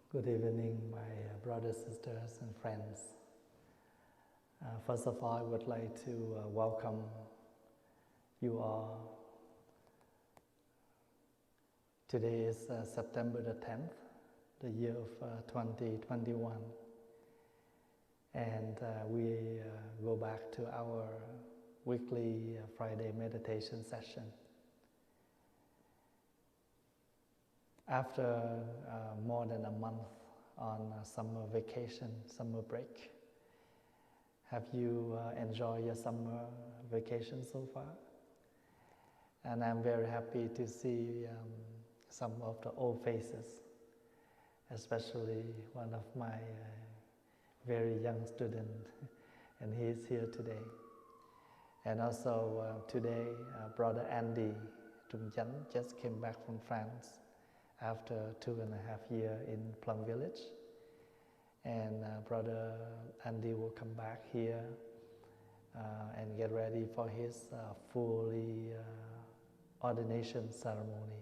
Good evening, my brothers, sisters, and friends. First of all, I would like to welcome you all. Today is September the 10th, the year of 2021. And we go back to our weekly Friday meditation session. After more than a month on summer vacation, summer break, have you enjoyed your summer vacation so far? And I'm very happy to see some of the old faces, especially one of my very young students, and he is here today. And also today, Brother Andy Trung just came back from France after 2.5 years in Plum Village. And Brother Andy will come back here and get ready for his fully ordination ceremony.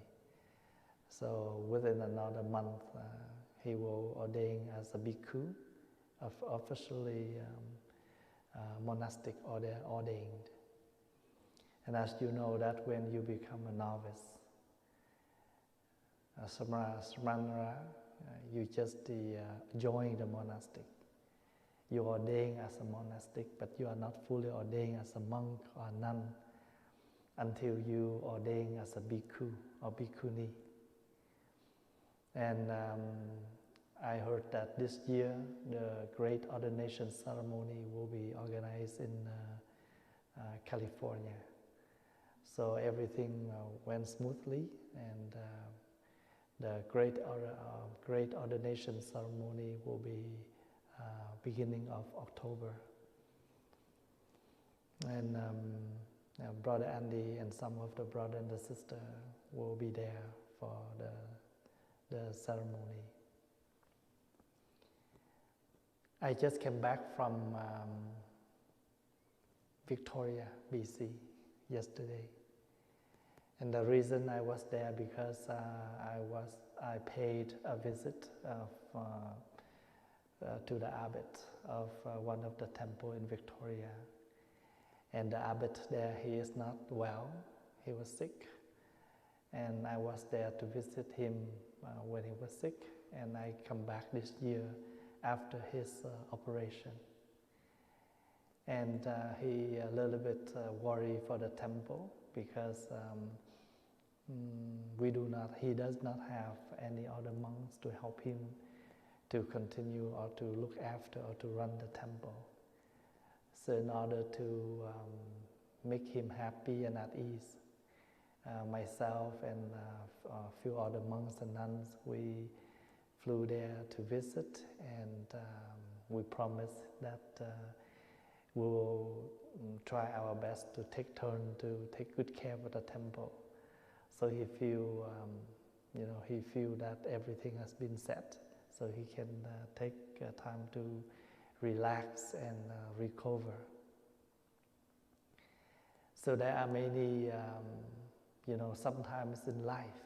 So within another month, he will ordain as a bhikkhu, officially monastic ordained. And as you know, that when you become a novice, Samara, you just join the monastic. You ordain as a monastic, but you are not fully ordained as a monk or nun until you ordain as a bhikkhu or bhikkhuni. And I heard that this year the great ordination ceremony will be organized in California. So everything went smoothly, and the great ordination ceremony will be beginning of October. And Brother Andy and some of the brother and the sister will be there for the ceremony. I just came back from Victoria, BC yesterday. And the reason I was there because I paid a visit to the abbot of one of the temple in Victoria. And the abbot there, he is not well, he was sick. And I was there to visit him when he was sick, and I come back this year after his operation. And he a little bit worried for the temple because he does not have any other monks to help him to continue or to look after or to run the temple. So in order to make him happy and at ease, myself and a few other monks and nuns, we flew there to visit, and we promised that we will try our best to take turn to take good care of the temple. So he feel that everything has been set, so he can take time to relax and recover. So there are many, sometimes in life,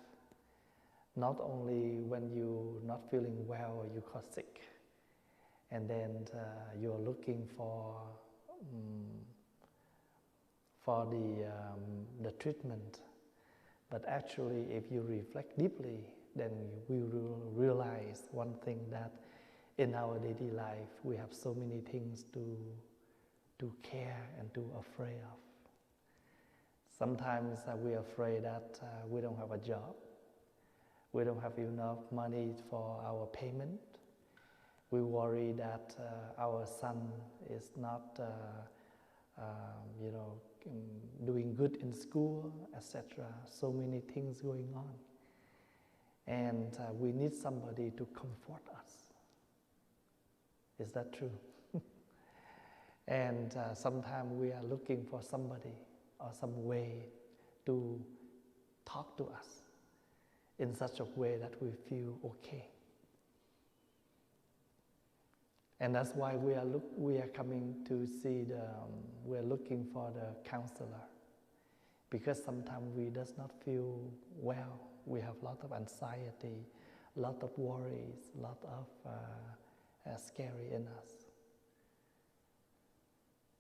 not only when you're not feeling well or you got sick, and then you're looking for the treatment. But actually, if you reflect deeply, then you will realize one thing, that in our daily life, we have so many things to care and to afraid of. Sometimes we are afraid that we don't have a job. We don't have enough money for our payment. We worry that our son is not doing good in school, etc. So many things going on. And we need somebody to comfort us. Is that true? And sometimes we are looking for somebody or some way to talk to us in such a way that we feel okay. And that's why we are coming to see we are looking for the counselor, because sometimes we does not feel well. We have a lot of anxiety, a lot of worries, a lot of scary in us.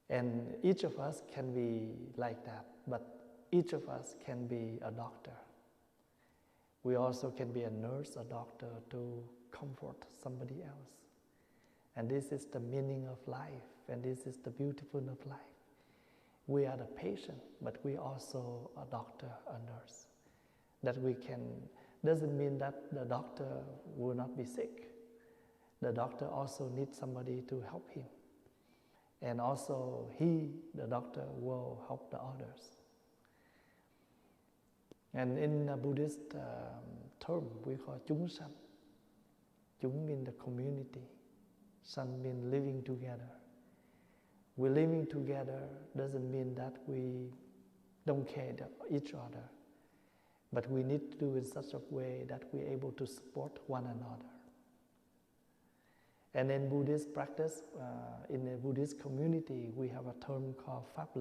And each of us can be like that, but each of us can be a doctor. We also can be a nurse, a doctor, to comfort somebody else. And this is the meaning of life, and this is the beautiful of life. We are the patient, but we also a doctor, a nurse. That we can, doesn't mean that the doctor will not be sick. The doctor also needs somebody to help him. And also he, the doctor, will help the others. And in a Buddhist term, we call chúng sanh. Chúng means the community. Sanh means living together. We're living together doesn't mean that we don't care each other, but we need to do it in such a way that we're able to support one another. And in Buddhist practice, in the Buddhist community, we have a term called Phap,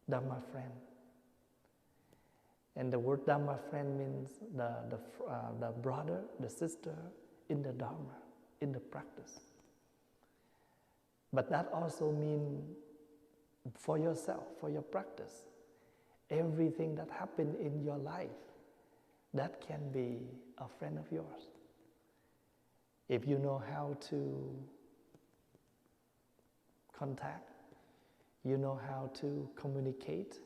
Dharma friend. And the word Dharma friend means the brother, the sister in the Dharma, in the practice. But that also means for yourself, for your practice, everything that happened in your life, that can be a friend of yours. If you know how to contact, you know how to communicate,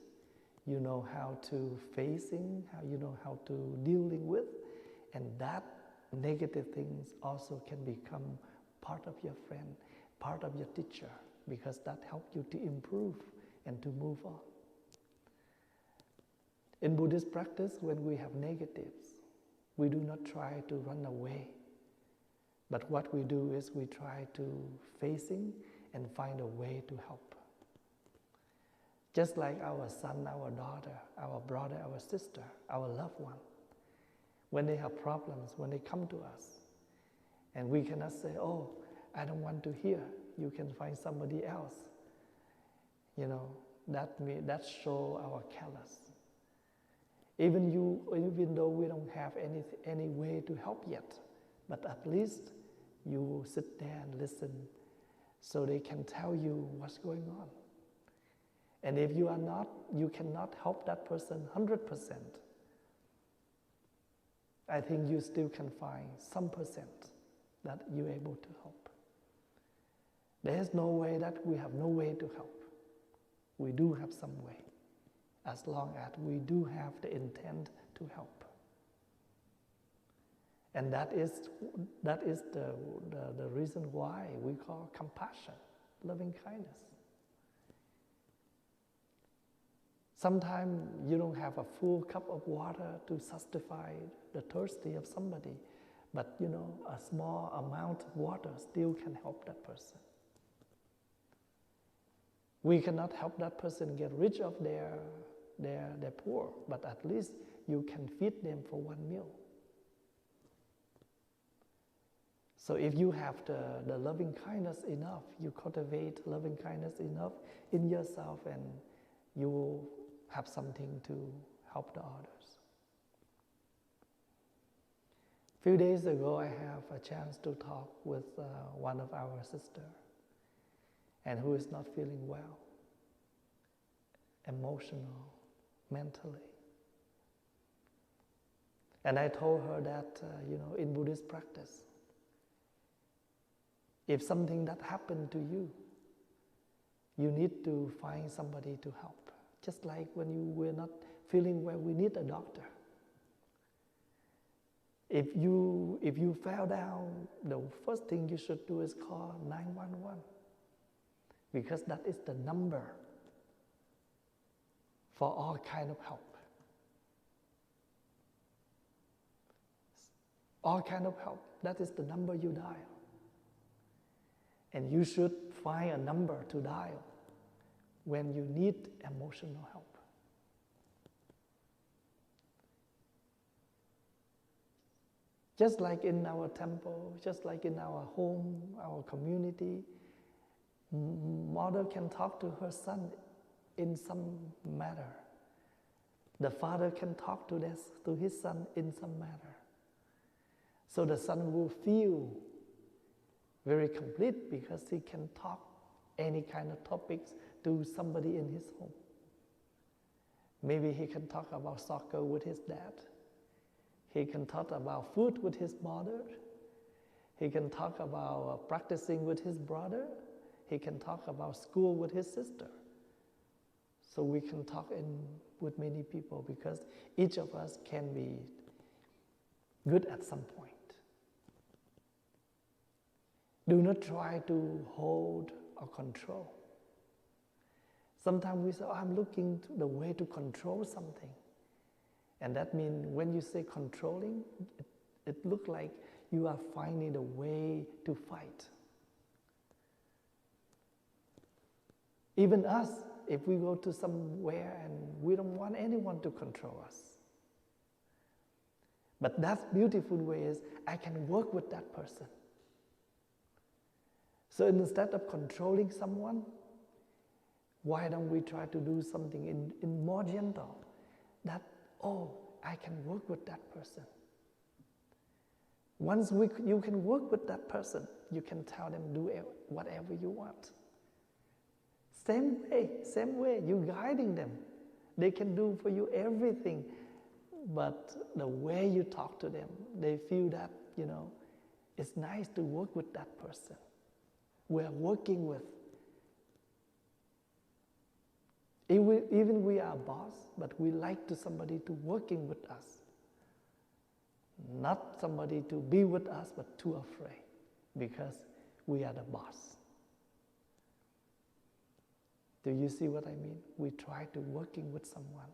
you know how to facing, you know how to dealing with, and that negative things also can become part of your friend, part of your teacher, because that helps you to improve and to move on. In Buddhist practice, when we have negatives, we do not try to run away. But what we do is we try to facing and find a way to help. Just like our son, our daughter, our brother, our sister, our loved one, when they have problems, when they come to us, and we cannot say, oh, I don't want to hear, you can find somebody else. You know, that shows our callous. Even though we don't have any way to help yet, but at least you sit there and listen so they can tell you what's going on. And if you cannot help that person 100%, I think you still can find some percent that you're able to help. There's no way that we have no way to help. We do have some way, as long as we do have the intent to help. And that is the reason why we call compassion, loving kindness. Sometimes you don't have a full cup of water to satisfy the thirsty of somebody, but you know, a small amount of water still can help that person. We cannot help that person get rid of their poor, but at least you can feed them for one meal. So if you have the loving kindness enough, you cultivate loving kindness enough in yourself, and you will have something to help the others. A few days ago, I have a chance to talk with one of our sisters, and who is not feeling well, emotional, mentally. And I told her that, in Buddhist practice, if something that happened to you, you need to find somebody to help. Just like when you were not feeling well, we need a doctor. If you fell down, the first thing you should do is call 911, because that is the number for all kind of help. All kind of help, that is the number you dial. And you should find a number to dial when you need emotional help. Just like in our temple, just like in our home, our community, mother can talk to her son in some matter. The father can talk to his son in some matter. So the son will feel very complete because he can talk any kind of topics to somebody in his home. Maybe he can talk about soccer with his dad. He can talk about food with his mother. He can talk about practicing with his brother. He can talk about school with his sister. So we can talk with many people because each of us can be good at some point. Do not try to hold or control. Sometimes we say, I'm looking to the way to control something. And that means when you say controlling, it looks like you are finding a way to fight. Even us, if we go to somewhere and we don't want anyone to control us. But that's beautiful way is I can work with that person. So instead of controlling someone, why don't we try to do something in more gentle? That, I can work with that person. Once you can work with that person, you can tell them do whatever you want. Same way, you guiding them. They can do for you everything. But the way you talk to them, they feel that, it's nice to work with that person. We're working with. Even we are a boss, but we like somebody to working with us. Not somebody to be with us, but too afraid, because we are the boss. Do you see what I mean? We try to working with someone,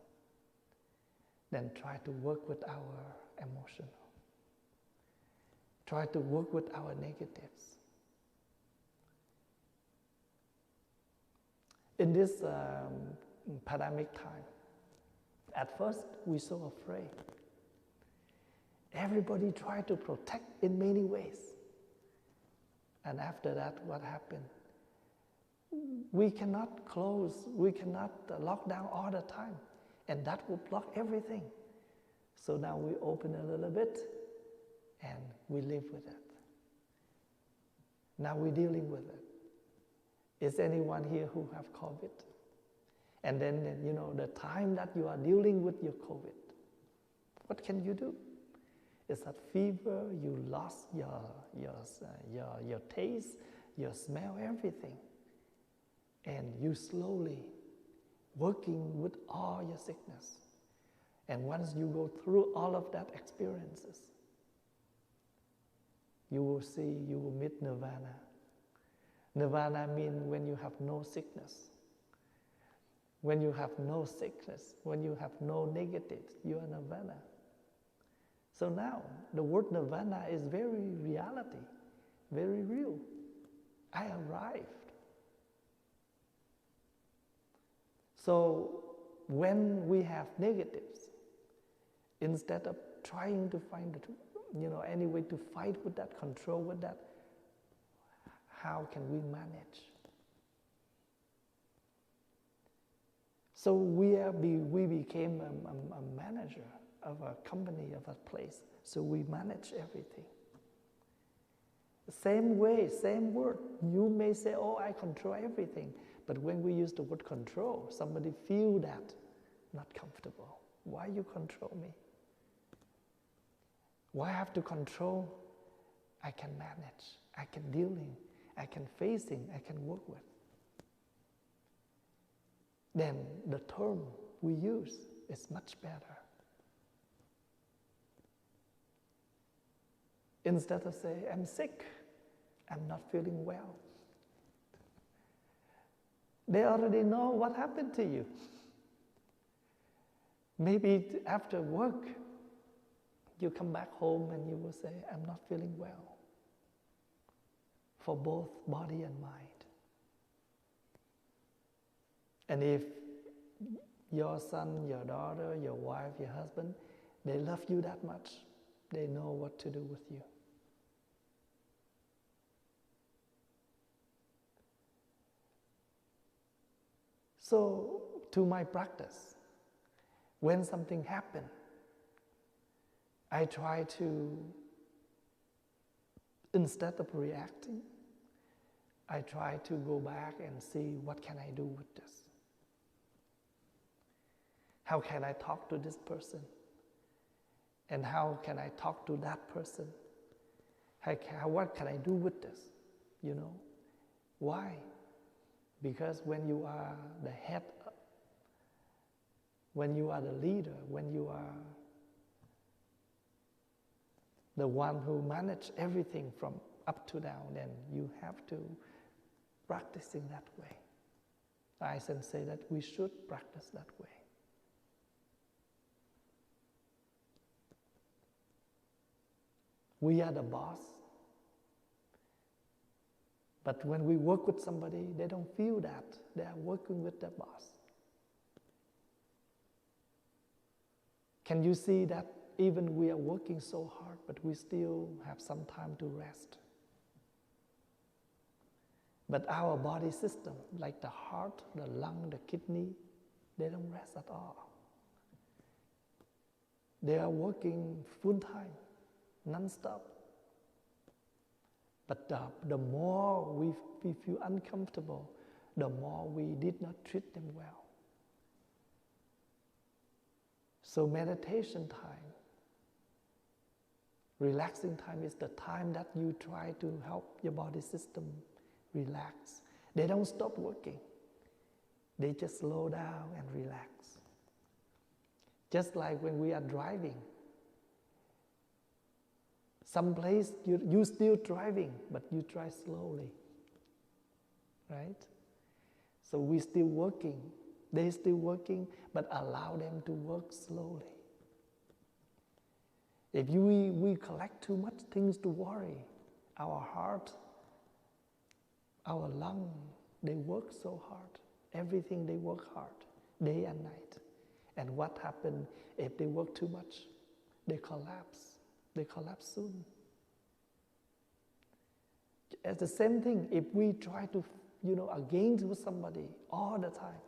then try to work with our emotional. Try to work with our negatives. In this pandemic time, at first we're so afraid. Everybody tried to protect in many ways. And after that, what happened? We cannot close, we cannot lock down all the time. And that will block everything. So now we open a little bit and we live with it. Now we're dealing with it. Is anyone here who have COVID? And then, the time that you are dealing with your COVID, what can you do? Is that fever, you lost your taste, your smell, everything. And you slowly working with all your sickness. And once you go through all of that experiences, you will see, you will meet nirvana. Nirvana means when you have no sickness. When you have no sickness, when you have no negatives, you are nirvana. So now, the word nirvana is very reality, very real. I arrived. So when we have negatives, instead of trying to find any way to fight with that, control with that, how can we manage? So we became a manager of a company, of a place. So we manage everything. Same way, same word. You may say, I control everything. But when we use the word control, somebody feel that not comfortable. Why you control me? Why I have to control? I can manage, I can dealing, I can facing, I can work with. Then the term we use is much better. Instead of say, I'm sick, I'm not feeling well. They already know what happened to you. Maybe after work, you come back home and you will say, I'm not feeling well. For both body and mind. And if your son, your daughter, your wife, your husband, they love you that much, they know what to do with you. So, to my practice, when something happens, I try to instead of reacting, I try to go back and see what can I do with this. How can I talk to this person? And how can I talk to that person? What can I do with this? You know? Why? Because when you are the head, when you are the leader, when you are the one who manages everything from up to down, then you have to practice in that way. I say that we should practice that way. We are the boss. But when we work with somebody, they don't feel that. They are working with their boss. Can you see that even we are working so hard, but we still have some time to rest? But our body system, like the heart, the lung, the kidney, they don't rest at all. They are working full time, non-stop. But the more we feel uncomfortable, the more we did not treat them well. So meditation time, relaxing time is the time that you try to help your body system relax. They don't stop working. They just slow down and relax. Just like when we are driving. Some place you still driving, but you try slowly, right? So we still working, they still working, but allow them to work slowly. If we collect too much things to worry, our heart, our lung, they work so hard. Everything they work hard, day and night. And what happens if they work too much? They collapse. They collapse soon. It's the same thing if we try to, against with somebody all the time,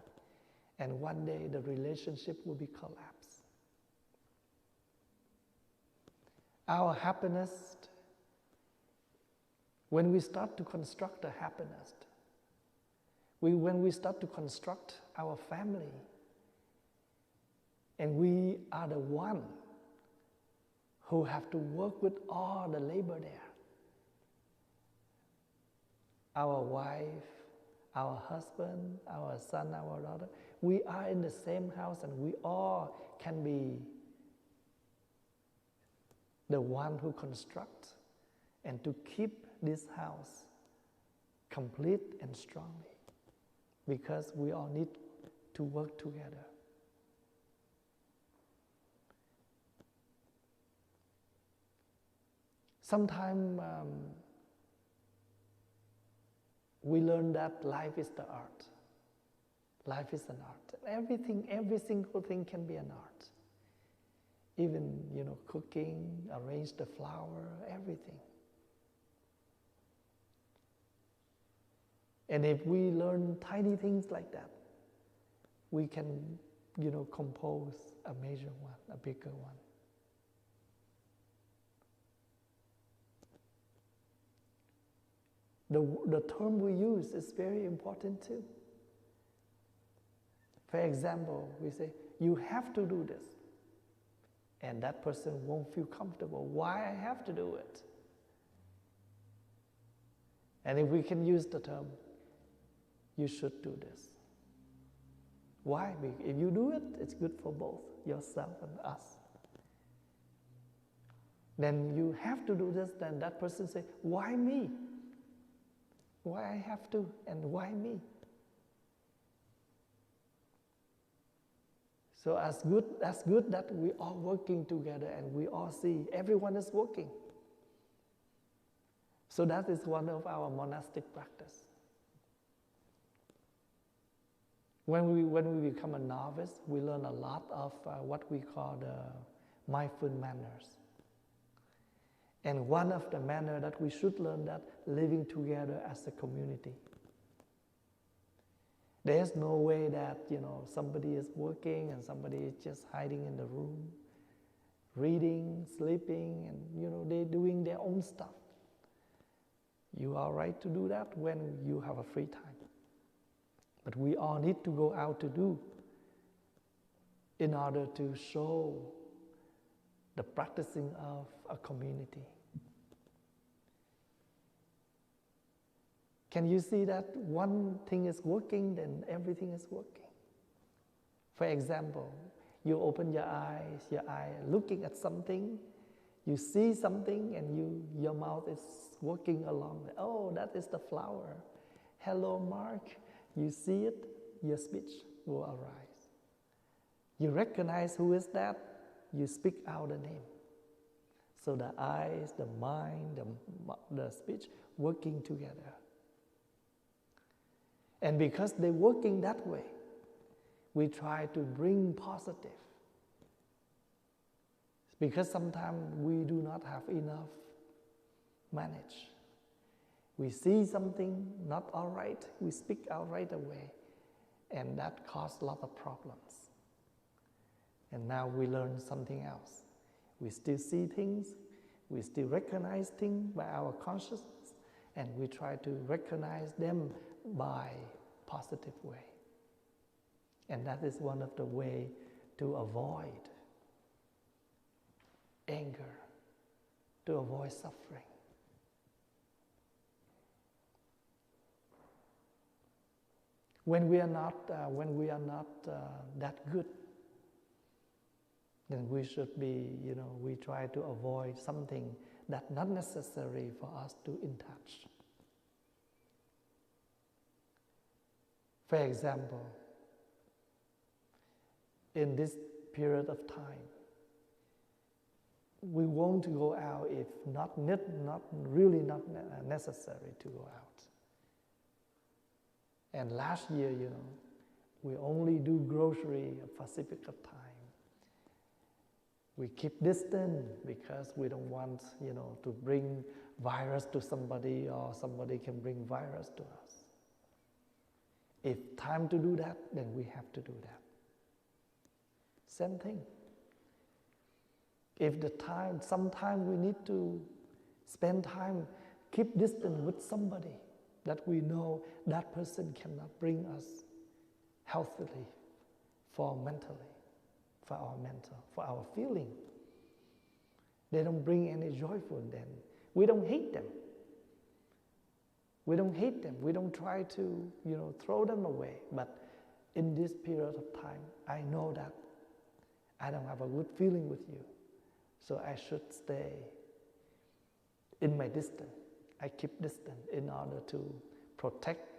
and one day the relationship will be collapsed. Our happiness, when we start to construct the happiness, when we start to construct our family, and we are the one who have to work with all the labor there. Our wife, our husband, our son, our daughter, we are in the same house and we all can be the one who constructs and to keep this house complete and strongly, because we all need to work together. Sometimes we learn that life is the art. Life is an art. Everything, every single thing can be an art. Even, cooking, arrange the flower, everything. And if we learn tiny things like that, we can, compose a major one, a bigger one. The term we use is very important too. For example, we say, you have to do this. And that person won't feel comfortable. Why I have to do it? And if we can use the term, you should do this. Why? Because if you do it, it's good for both yourself and us. Then you have to do this, then that person say, why me? Why I have to, and why me? So as good that we are working together and we all see everyone is working. So that is one of our monastic practice. When we become a novice, we learn a lot of what we call the mindful manners. And one of the manners that we should learn that living together as a community. There's no way that, somebody is working and somebody is just hiding in the room, reading, sleeping, and, they're doing their own stuff. You are right to do that when you have a free time. But we all need to go out to do in order to show the practicing of a community. Can you see that one thing is working, then everything is working? For example, you open your eyes, looking at something, you see something, and your mouth is working along. Oh, that is the flower. Hello, Mark. You see it, your speech will arise. You recognize who is that, you speak out the name. So the eyes, the mind, the speech working together. And because they're working that way, we try to bring positive. Because sometimes we do not have enough manage. We see something not all right, we speak out right away, and that causes a lot of problems. And now we learn something else. We still see things, we still recognize things by our consciousness, and we try to recognize them by positive way. And that is one of the ways to avoid anger, to avoid suffering. When we are not that good, then we should be, we try to avoid something that's not necessary for us to in touch. For example, in this period of time, we won't go out if not really necessary to go out. And last year, we only do grocery a specific time. We keep distance because we don't want, to bring virus to somebody, or somebody can bring virus to us. If time to do that, then we have to do that. Same thing. If sometime we need to spend time, keep distance with somebody that we know that person cannot bring us healthily for our feeling. They don't bring any joyful, then we don't hate them. We don't hate them. We don't try to, throw them away. But in this period of time, I know that I don't have a good feeling with you. So I should stay in my distance. I keep distance in order to protect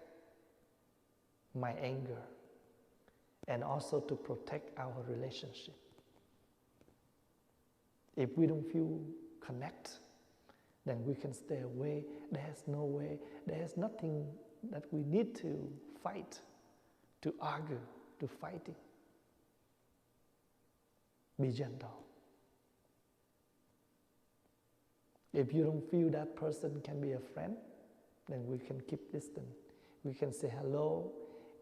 my anger and also to protect our relationship. If we don't feel connect, then we can stay away. There's no way, there's nothing that we need to fight, to argue, to fighting. Be gentle. If you don't feel that person can be a friend, then we can keep distance. We can say hello,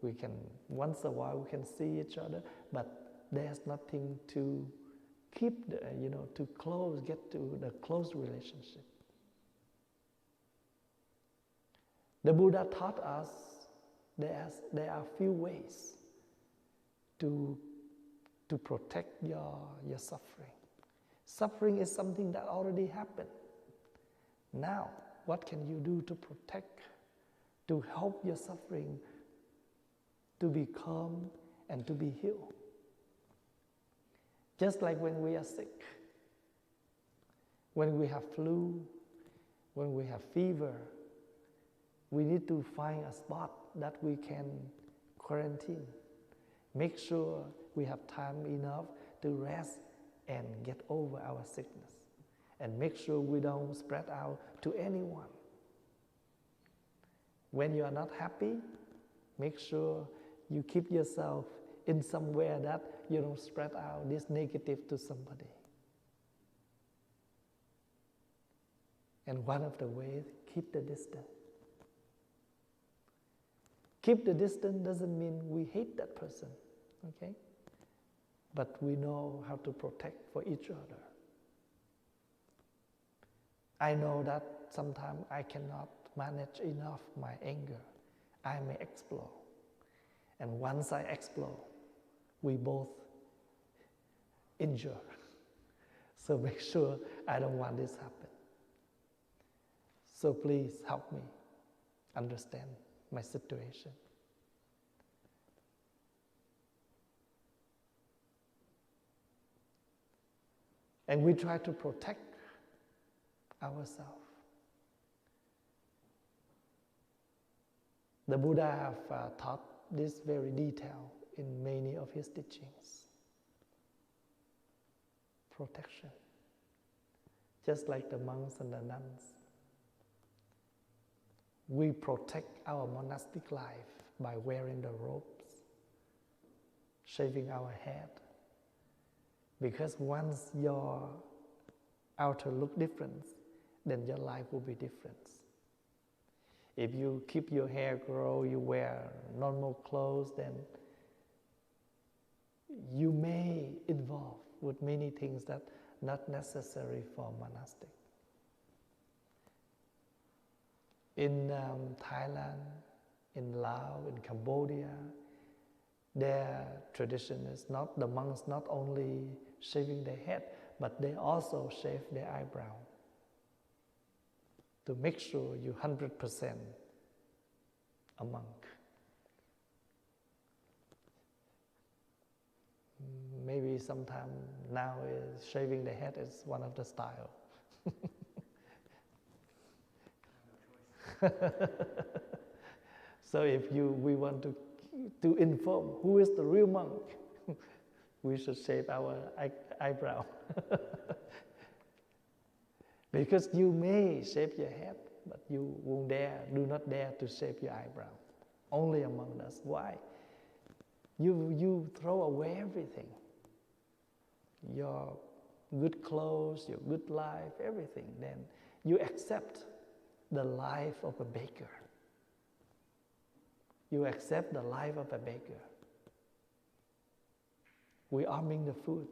we can, once a while we can see each other, but there's nothing to keep, to get to the close relationship. The Buddha taught us there are few ways to protect your suffering. Suffering is something that already happened. Now, what can you do to protect, to help your suffering to be calm and to be healed? Just like when we are sick, when we have flu, when we have fever, we need to find a spot that we can quarantine. Make sure we have time enough to rest and get over our sickness. And make sure we don't spread out to anyone. When you are not happy, make sure you keep yourself in somewhere that you don't spread out this negative to somebody. And one of the ways, keep the distance. Keep the distance doesn't mean we hate that person, okay? But we know how to protect for each other. I know that sometimes I cannot manage enough my anger, I may explode. And once I explode, we both injure. So make sure I don't want this happen. So please help me understand my situation. And we try to protect ourselves. The Buddha have taught this very detail in many of his teachings. Protection. Just like the monks and the nuns. We protect our monastic life by wearing the robes, shaving our head. Because once your outer look different, then your life will be different. If you keep your hair grow, you wear normal clothes, then you may involve with many things that not necessary for monastic. In Thailand, in Laos, in Cambodia, their tradition is not, the monks not only shaving their head, but they also shave their eyebrow to make sure you 100% a monk. Maybe sometime now is shaving the head is one of the style. So if we want to inform who is the real monk, we should shave our eyebrow. Because you may shave your head, but you won't do not dare to shave your eyebrow. Only among us. Why? You throw away everything. Your good clothes, your good life, everything. Then you accept the life of a beggar. You accept the life of a beggar. We are arming the food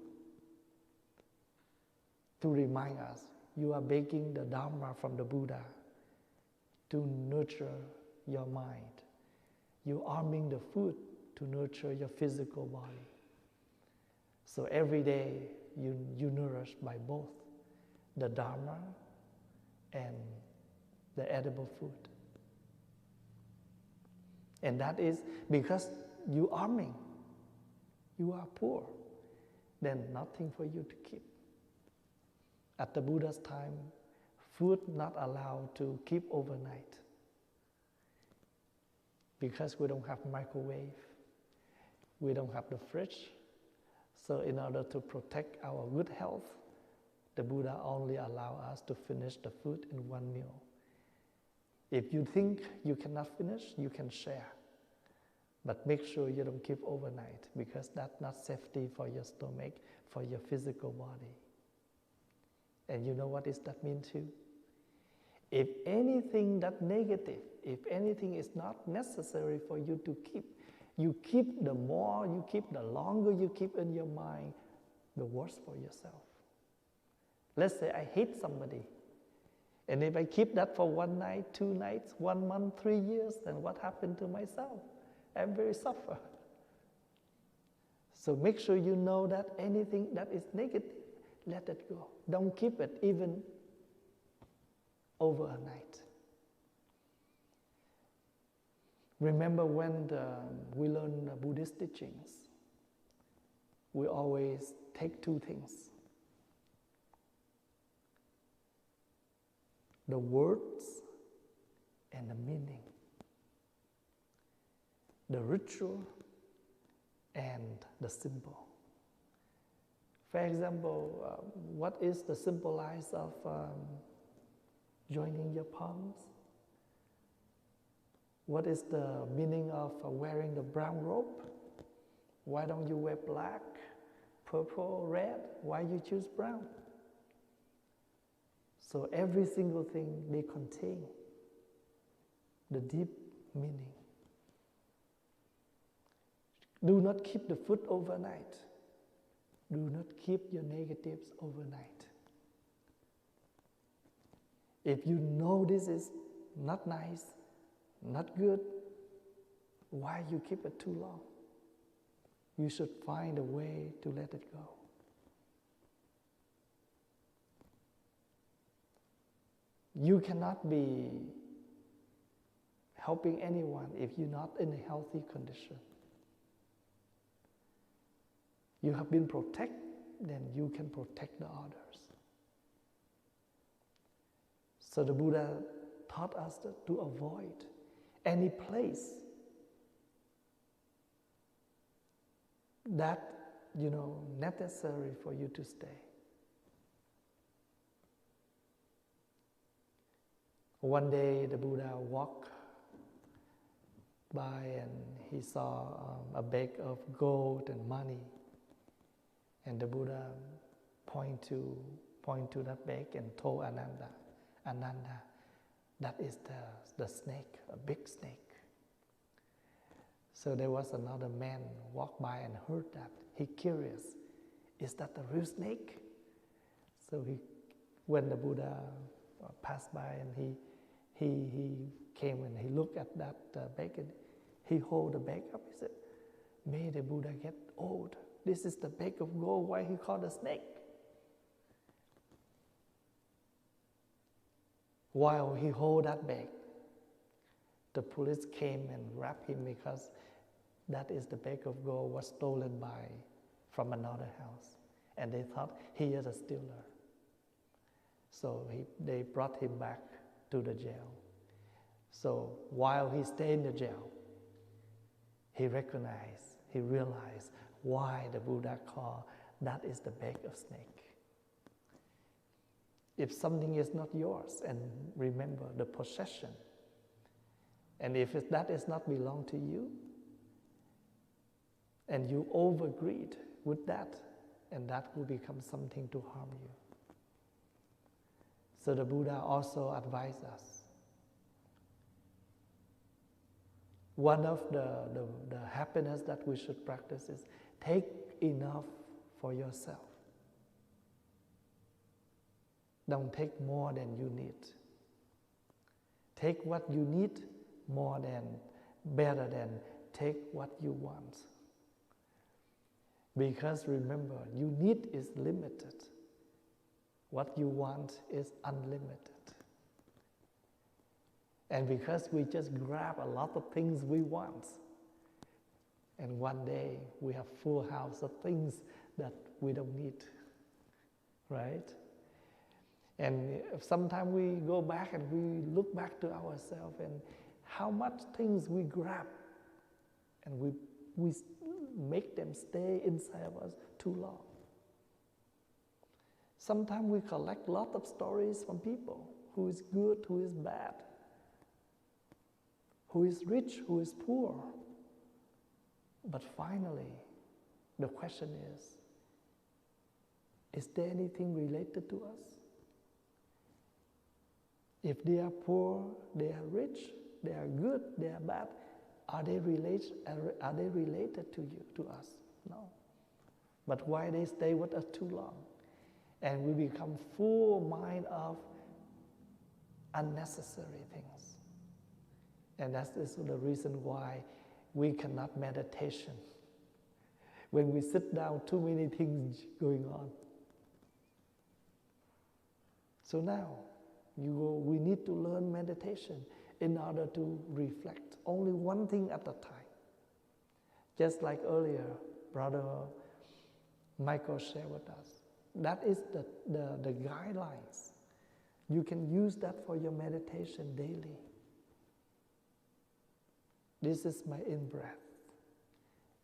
to remind us you are begging the Dharma from the Buddha to nurture your mind. You are arming the food to nurture your physical body. So every day you nourish by both the Dharma and the edible food. And that is because you are arming. You are poor. Then nothing for you to keep. At the Buddha's time, food not allowed to keep overnight. Because we don't have microwave. We don't have the fridge. So in order to protect our good health, the Buddha only allow us to finish the food in one meal. If you think you cannot finish, you can share. But make sure you don't keep overnight, because that's not safety for your stomach, for your physical body. And you know what does that mean too? If anything that's negative, if anything is not necessary for you to keep, you keep the more you keep, the longer you keep in your mind, the worse for yourself. Let's say I hate somebody. And if I keep that for 1 night, 2 nights, 1 month, 3 years, then what happened to myself? I'm very suffer. So make sure you know that anything that is negative, let it go. Don't keep it even over a night. Remember when we learn Buddhist teachings, we always take 2 things. The words and the meaning. The ritual and the symbol. For example, what is the symbolize of joining your palms? What is the meaning of wearing the brown robe? Why don't you wear black, purple, red? Why you choose brown? So every single thing they contain the deep meaning. Do not keep the food overnight. Do not keep your negatives overnight. If you know this is not nice, not good, why you keep it too long? You should find a way to let it go. You cannot be helping anyone if you're not in a healthy condition. You have been protected, then you can protect the others. So the Buddha taught us to avoid any place that, necessary for you to stay. One day the Buddha walked by and he saw a bag of gold and money. And the Buddha point to that bag and told Ananda, that is the snake, a big snake. So there was another man walked by and heard that. He curious, is that the real snake? So when the Buddha passed by and he came and he looked at that bag and he hold the bag up. He said, may the Buddha get old. This is the bag of gold, why he called a snake? While he hold that bag, the police came and wrapped him because that is the bag of gold was stolen from another house. And they thought he is a stealer. So they brought him back to the jail. So while he stayed in the jail, he realized why the Buddha called that is the bag of snake. If something is not yours, and remember the possession, and if that is not belong to you, and you overgreed with that, and that will become something to harm you. So the Buddha also advised us. One of the happiness that we should practice is take enough for yourself. Don't take more than you need. Take what you need better than take what you want. Because remember, you need is limited. What you want is unlimited. And because we just grab a lot of things we want, and one day we have full house of things that we don't need, right? And sometimes we go back and we look back to ourselves and how much things we grab and we make them stay inside of us too long. Sometimes we collect a lot of stories from people, who is good, who is bad, who is rich, who is poor. But finally, the question is there anything related to us? If they are poor, they are rich, they are good, they are bad, are they related to you, to us? No. But why they stay with us too long? And we become full mind of unnecessary things. And that is the reason why we cannot meditation. When we sit down, too many things going on. So now, we need to learn meditation in order to reflect only one thing at a time. Just like earlier, Brother Michael shared with us. That is the guidelines. You can use that for your meditation daily. This is my in-breath.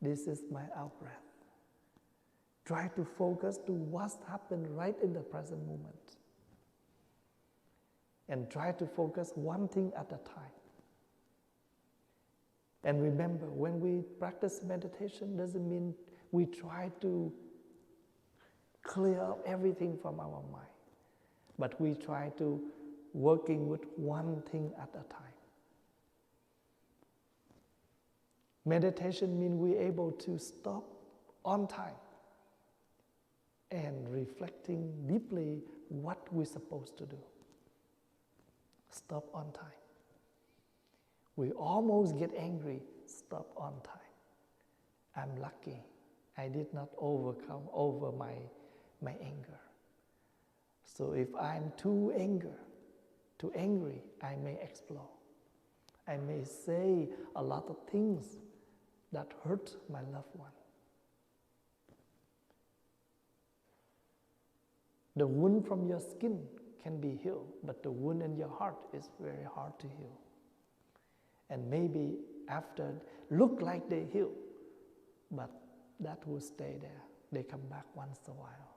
This is my out-breath. Try to focus to what's happened right in the present moment. And try to focus one thing at a time. And remember, when we practice meditation, doesn't mean we try to clear up everything from our mind. But we try to working with one thing at a time. Meditation means we're able to stop on time and reflecting deeply what we're supposed to do. Stop on time. We almost get angry, stop on time. I'm lucky. I did not overcome my anger. So if I'm too angry, I may explode. I may say a lot of things that hurt my loved one. The wound from your skin can be healed, but the wound in your heart is very hard to heal. And maybe after, look like they heal, but that will stay there. They come back once in a while.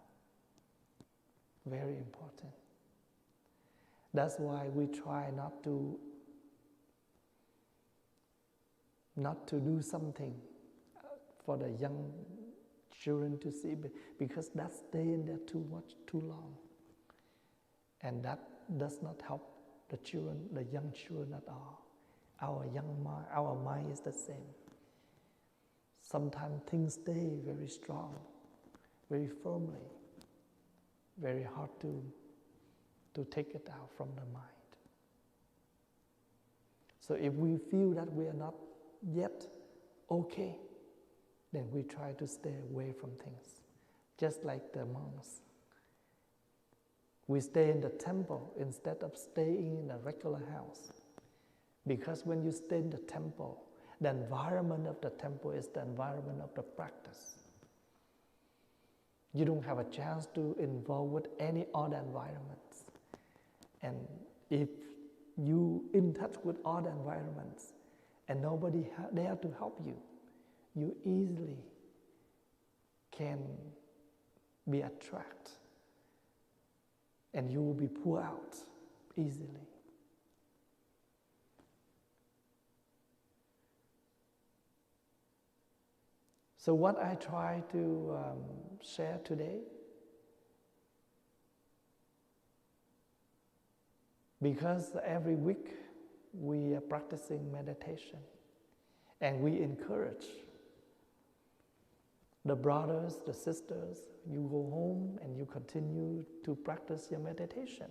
Very important. That's why we try not to do something for the young children to see, because that stays in there too long. And that does not help the children, the young children at all. Our mind is the same. Sometimes things stay very strong, very firmly, very hard to take it out from the mind. So if we feel that we are not yet okay, then we try to stay away from things, just like the monks. We stay in the temple instead of staying in a regular house. Because when you stay in the temple, the environment of the temple is the environment of the practice. You don't have a chance to involve with any other environments. And if you in touch with other environments and nobody there to help you, you easily can be attracted and you will be pulled out easily. So what I try to share today, because every week we are practicing meditation and we encourage the brothers, the sisters, you go home and you continue to practice your meditation.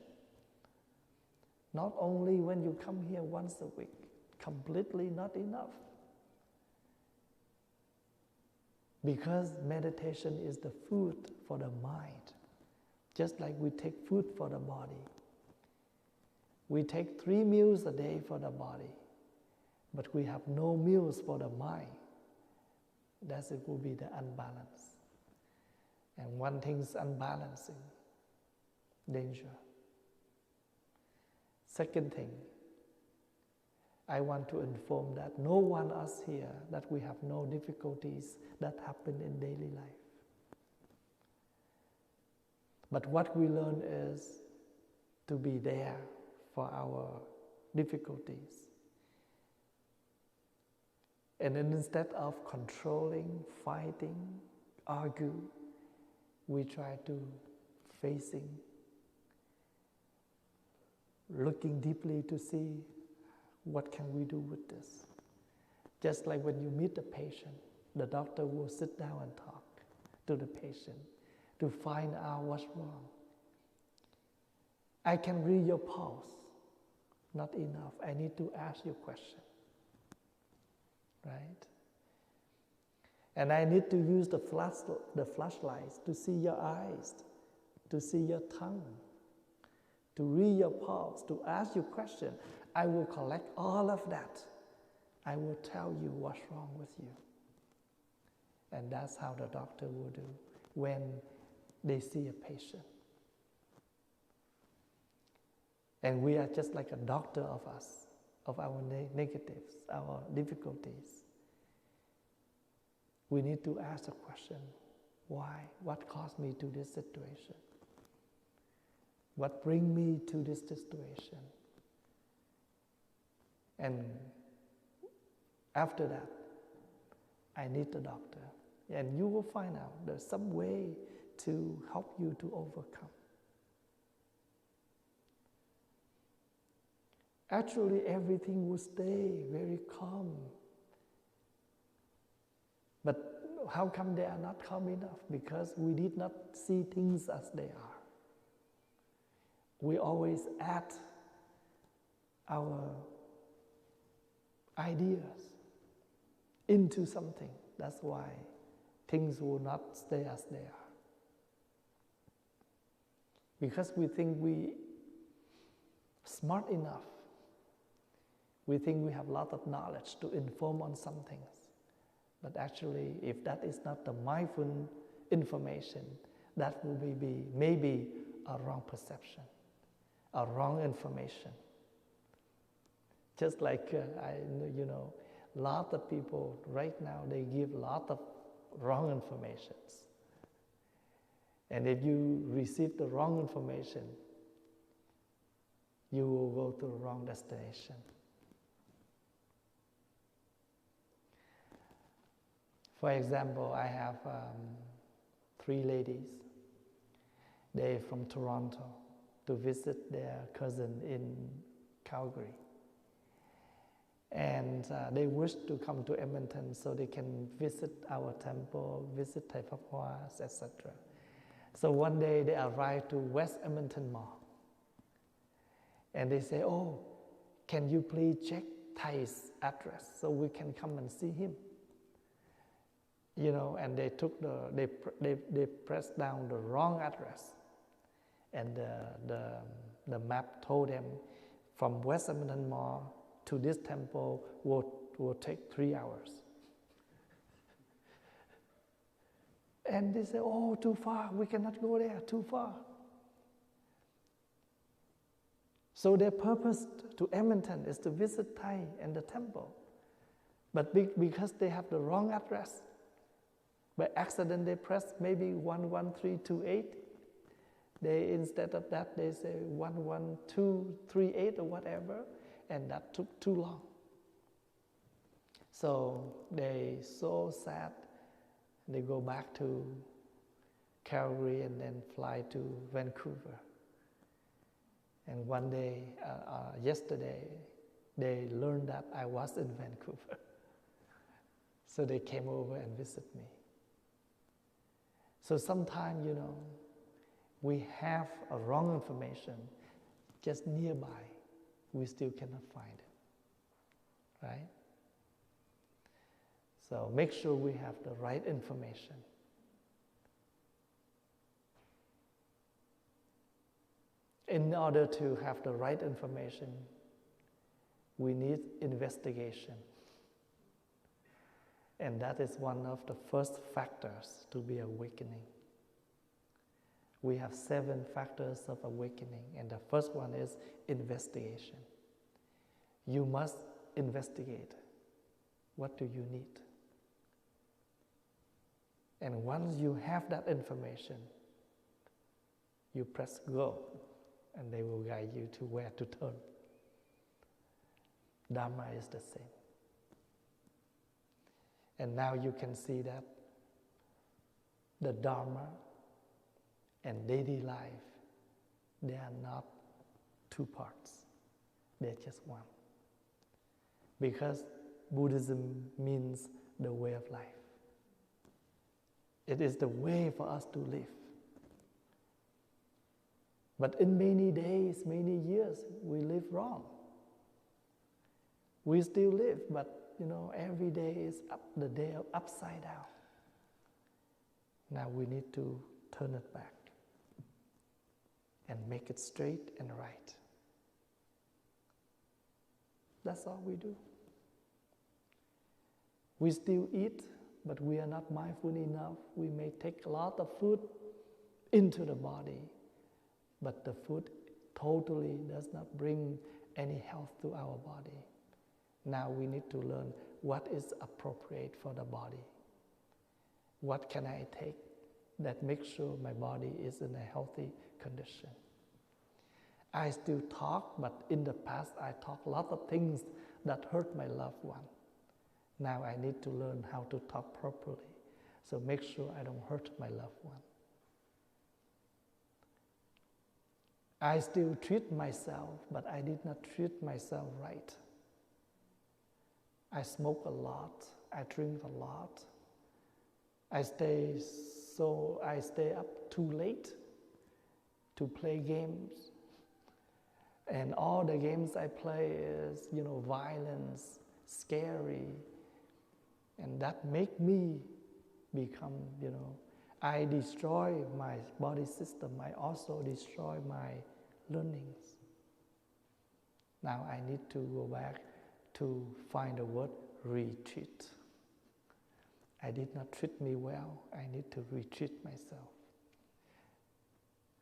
Not only when you come here once a week, completely not enough. Because meditation is the food for the mind, just like we take food for the body. We take 3 meals a day for the body, but we have no meals for the mind. That it will be the unbalance. And one thing is unbalancing, danger. Second thing, I want to inform that no one us here, that we have no difficulties that happen in daily life. But what we learn is to be there for our difficulties. And then instead of controlling, fighting, argue, we try to facing, looking deeply to see what can we do with this. Just like when you meet a patient, the doctor will sit down and talk to the patient to find out what's wrong. I can read your pulse. Not enough. I need to ask you a question. Right? And I need to use the flashlights to see your eyes, to see your tongue, to read your pulse, to ask you questions. I will collect all of that. I will tell you what's wrong with you. And that's how the doctor will do when they see a patient. And we are just like a doctor of us, of our negatives, our difficulties. We need to ask a question: why? What caused me to this situation? What brings me to this situation? And after that, I need the doctor. And you will find out there's some way to help you to overcome. Actually, everything will stay very calm. But how come they are not calm enough? Because we did not see things as they are. We always add our ideas into something. That's why things will not stay as they are. Because we think we smart enough. We think we have a lot of knowledge to inform on some things. But actually, if that is not the mindful information, that will be maybe a wrong perception, a wrong information. Just like a lot of people right now, they give a lot of wrong informations. And if you receive the wrong information, you will go to the wrong destination. For example, I have 3 ladies. They're from Toronto to visit their cousin in Calgary. And they wish to come to Edmonton so they can visit our temple, visit Thay, etc. So one day they arrived to West Edmonton Mall. And they say, "Oh, can you please check Thay's address so we can come and see him?" And they took they pressed down the wrong address. And the map told them from West Edmonton Mall to this temple will take 3 hours. And they say, "Oh, too far, we cannot go there, too far." So their purpose to Edmonton is to visit Thay and the temple. But because they have the wrong address, by accident they press maybe 11328, instead of that they say 11238 or whatever, and that took too long. So they so sad, they go back to Calgary and then fly to Vancouver. And one day, yesterday, they learned that I was in Vancouver. So they came over and visited me. So sometimes, we have a wrong information just nearby. We still cannot find it, right? So make sure we have the right information. In order to have the right information, we need investigation. And that is one of the first factors to be awakening. We have 7 factors of awakening, and the first one is investigation. You must investigate. What do you need? And once you have that information, you press go, and they will guide you to where to turn. Dharma is the same. And now you can see that the Dharma and daily life, they are not 2 parts. They're just one. Because Buddhism means the way of life. It is the way for us to live. But in many days, many years, we live wrong. We still live, but every day is the day of upside down. Now we need to turn it back and make it straight and right. That's all we do. We still eat, but we are not mindful enough. We may take a lot of food into the body, but the food totally does not bring any health to our body. Now we need to learn what is appropriate for the body. What can I take that makes sure my body is in a healthy condition? I still talk, but in the past I talked a lot of things that hurt my loved one. Now I need to learn how to talk properly, so make sure I don't hurt my loved one. I still treat myself, but I did not treat myself right. I smoke a lot, I drink a lot. I stay up too late to play games. And all the games I play is, violence, scary, and that make me become, I destroy my body system, I also destroy my learnings. Now I need to go back to find the word retreat. I did not treat me well, I need to retreat myself.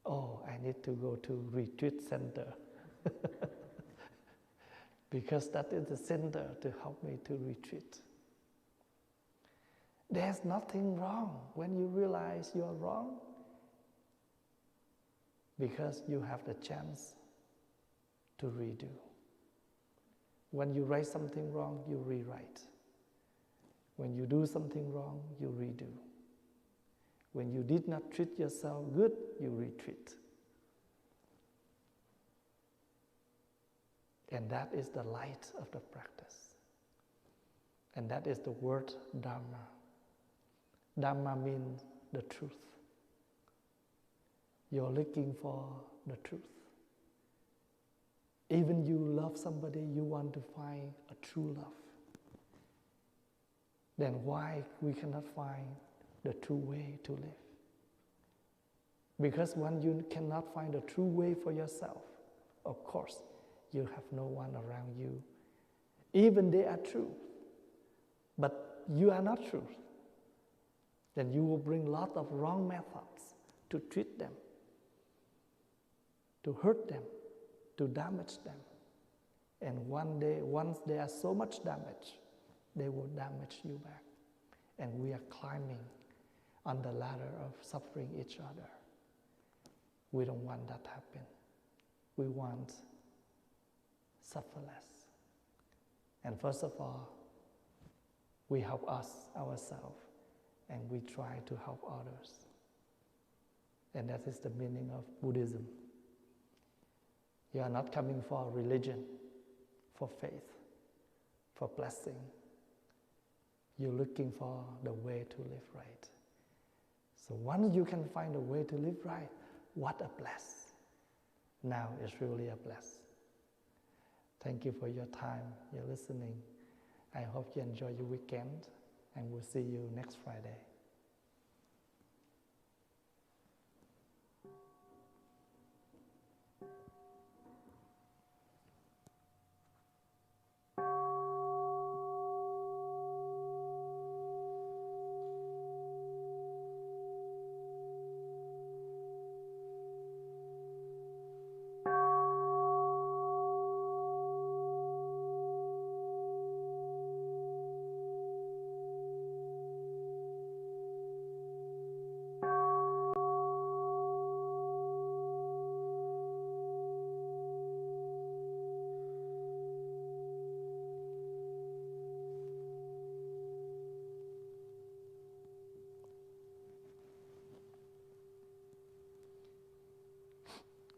Oh, I need to go to retreat center. Because that is the center to help me to retreat. There's nothing wrong when you realize you are wrong, because you have the chance to redo. When you write something wrong, you rewrite. When you do something wrong, you redo. When you did not treat yourself good, you retreat. And that is the light of the practice. And that is the word Dharma. Dharma means the truth. You're looking for the truth. Even you love somebody, you want to find a true love. Then why we cannot find the true way to live? Because when you cannot find the true way for yourself, of course, you have no one around you. Even they are true, but you are not true. Then you will bring a lot of wrong methods to treat them, to hurt them, to damage them. And one day, once they are so much damaged, they will damage you back. And we are climbing on the ladder of suffering each other. We don't want that to happen. We want suffer less. And first of all, we help ourselves, and we try to help others. And that is the meaning of Buddhism. You are not coming for religion, for faith, for blessing. You're looking for the way to live right. So once you can find a way to live right, what a bless. Now is really a bless. Thank you for your time, your listening. I hope you enjoy your weekend, and we'll see you next Friday.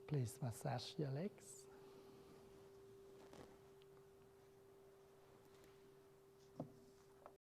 Please massage your legs.